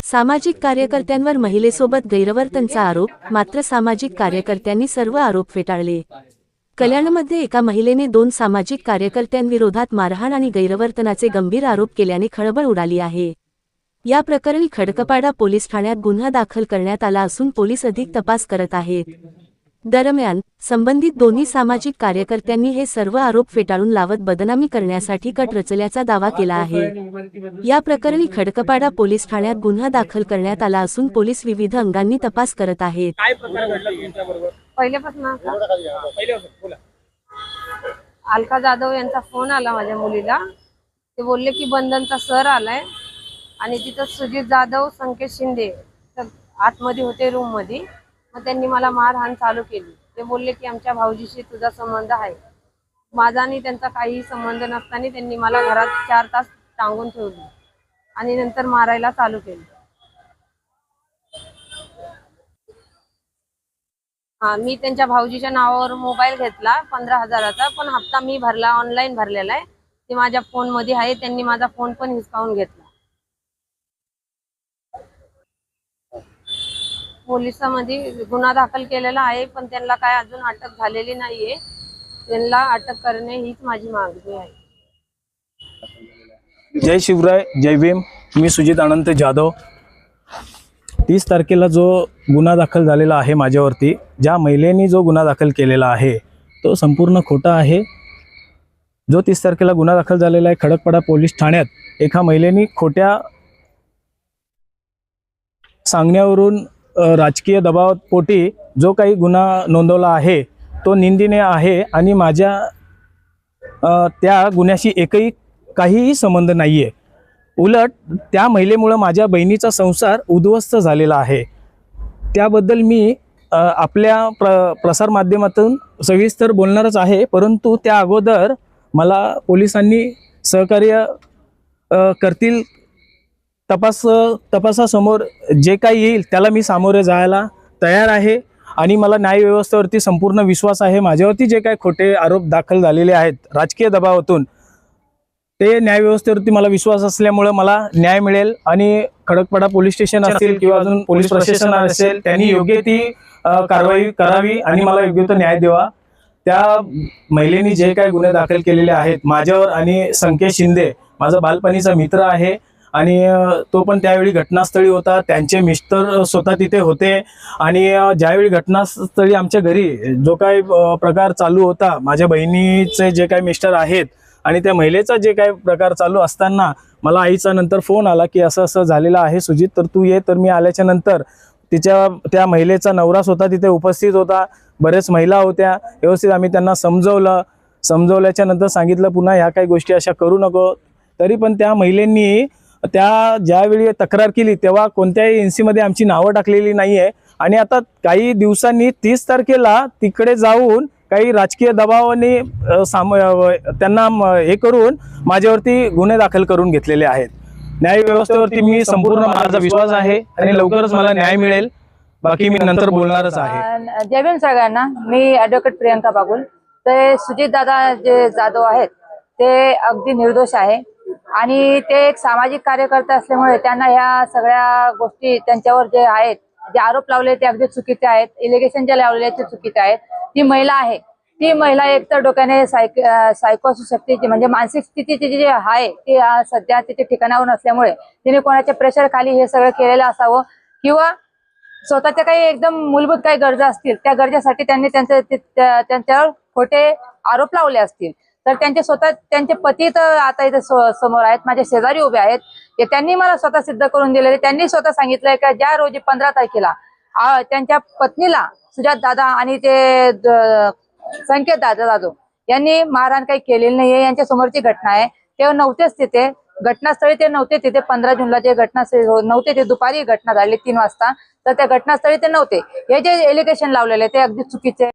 सामाजिक कार्यकर्त्यांवर महिलेसोबत गैरवर्तनचा आरोप, मात्र सामाजिक कार्यकर्त्यांनी सर्व आरोप फेटाळले। कल्याणमध्ये एका महिलेने 2 सामाजिक कार्यकर्त्यांविरोधात मारहाण आणि गैरवर्तनाचे गंभीर आरोप केल्याने खळबळ उडाली आहे। या प्रकरणी खडकपाडा पोलीस ठाण्यात गुन्हा दाखल करण्यात आला असून पोलीस अधिक तपास करत आहेत। दरम्यान, संबंधित दोन्ही सामाजिक कार्यकर्त्यांनी हे सर्व आरोप फेटाळून लावत बदनामी करण्यासाठी कट रचल्याचा दावा केला आहे। या प्रकरणी खडकपाडा पोलीस ठाण्यात गुन्हा दाखल करण्यात आला असून पोलीस विविध अंगांनी तपास करत आहेत। काय प्रकार घडला तुमच्याबरोबर? पहिल्यापासून अलका जाधव यांचा फोन आला माझ्या मुलीला। ते बोलले की बंधनचा सर आलाय आणि तिथं सुजित जाधव, संकेत शिंदे आतमध्ये होते रूम मध्ये। मग त्यांनी मला मारहाण चालू केली। ते बोलले की आमच्या भाऊजीशी तुझा संबंध आहे। माझा आणि त्यांचा काही संबंध नसताना त्यांनी मला घरात 4 तास टांगून ठेवले आणि नंतर मारायला चालू केले। मी त्यांच्या भाऊजीच्या नावावर मोबाईल घेतला 15,000चा, पण हप्ता मी भरला, ऑनलाईन भरलेला आहे। ते माझ्या फोन मध्ये आहे। त्यांनी माझा फोन पण हिसकावून घेतला। पोलिसांमध्ये गुन्हा दाखल केलेला आहे, पण त्यांना काय अजून अटक झालेली नाहीये। त्यांना अटक करणे हीच माझी मागणी आहे। जय शिवराय, जय भीम। मी सुजित अनंत जाधव। 30 तारखेला जो गुन्हा दाखल झालेला आहे माझ्यावरती, ज्या महिलेने जो गुन्हा दाखल केलेला आहे तो संपूर्ण खोटा आहे। जो 30 तारखेला गुन्हा दाखल झालेला आहे खडकपाडा पोलीस ठाण्यात, एका महिलेने खोट्या सांगण्यावरून राजकीय दबावापोटी जो काही गुन्हा नोंदवला आहे तो निंदनीय आहे आणि माझ्या त्या गुन्ह्याशी काहीही संबंध नाहीये। उलट त्या महिलेमुळे माझ्या बहिणीचा संसार उद्ध्वस्त झालेला आहे। त्याबद्दल मी आपल्या प्रसार माध्यमातून सविस्तर बोलणारच आहे, परंतु त्या अगोदर मला पोलिसांनी सहकार्य करतील। तपासासमोर जे काही येईल त्याला मी सामोरे जायला तयार आहे आणि मला न्यायव्यवस्थेवरती संपूर्ण विश्वास आहे। माझ्यावरती जे काही खोटे आरोप दाखल झालेले आहेत राजकीय दबावातून, ते न्यायव्यवस्थेवरती मला विश्वास असल्यामुळे मला न्याय मिळेल आणि खडकपाडा पोलीस स्टेशन असेल किंवा अजून पोलीस प्रशासन असेल त्यांनी योग्य ती कारवाई करावी आणि मला योग्य तो न्याय द्यावा। त्या महिलेने जे काही गुन्हे दाखल केलेले आहेत माझ्यावर आणि संकेत शिंदे माझा बालपणीचा मित्र आहे आणि तो पण त्यावेळी घटनास्थळी होता। त्यांचे मिस्टर स्वतः तिथे होते आणि ज्यावेळी घटनास्थळी आमच्या घरी जो काही प्रकार चालू होता, माझ्या बहिणीचे जे काही मिस्टर आहेत आणि त्या महिलेचा जे काही प्रकार चालू असताना मला आईचा नंतर फोन आला की असं असं झालेलं आहे सुजित, तर तू ये। तर मी आल्याच्या नंतर त्या महिलेचा नवरा स्वतः तिथे उपस्थित होता, बरेच महिला होत्या। व्यवस्थित आम्ही त्यांना समजवल्याच्या नंतर सांगितलं पुन्हा ह्या काही गोष्टी अशा करू नको। तरी पण त्या महिलेंनी ज्यावेळी तक्रार केली तेव्हा कोणत्याही एनसीमध्ये आमची नावं टाकलेली नाही आहे आणि आता काही दिवसांनी 30 तारखेला तिकडे जाऊन काही राजकीय दबावाने त्यांना हे करून माझ्यावरती गुन्हे दाखल करून घेतलेले आहेत। न्यायव्यवस्थेवरती मी संपूर्ण माझा विश्वास आहे आणि लवकरच मला न्याय मिळेल। बाकी मी नंतर बोलणारच आहे। जय भीम सगळ्यांना। मी ॲडव्होकेट प्रियंका बागुल। ते सुजित दादा जे जाधव आहेत ते अगदी निर्दोष आहे आणि ते एक सामाजिक कार्यकर्ते असल्यामुळे त्यांना ह्या सगळ्या गोष्टी त्यांच्यावर जे आहेत, जे आरोप लावले ते अगदी चुकीचे आहेत। इलिगेशन जे लावलेले ते चुकीचे आहेत। ती महिला आहे, ती महिला एक तर डोक्याने सायको असू शकते, म्हणजे मानसिक स्थिती जी आहे ती सध्या तिथे ठिकाणावर नसल्यामुळे तिने कोणाच्या प्रेशर खाली हे सगळं केलेलं असावं किंवा स्वतःच्या काही एकदम मूलभूत काही गरजा असतील त्या गरजेसाठी त्यांनी त्यांच्यावर खोटे आरोप लावले असतील। तर त्यांचे पती तर आता इथे समोर आहेत, माझ्या शेजारी उभे आहेत। त्यांनी मला स्वतः सिद्ध करून दिलेले, त्यांनी स्वतः सांगितलंय की ज्या रोजी 15 तारखेला त्यांच्या पत्नीला सुजात दादा आणि ते संकेत दादा जाधव यांनी मारहाण काही केलेली नाहीये। यांच्या समोरची घटना आहे। ते नव्हतेच तिथे घटनास्थळी, ते नव्हते तिथे। 15 जूनला जे घटनास्थळी नव्हते, ते दुपारी घटना झाली 3 वाजता, तर त्या घटनास्थळी ते नव्हते। हे जे एलिगेशन लावलेले ते अगदी चुकीचे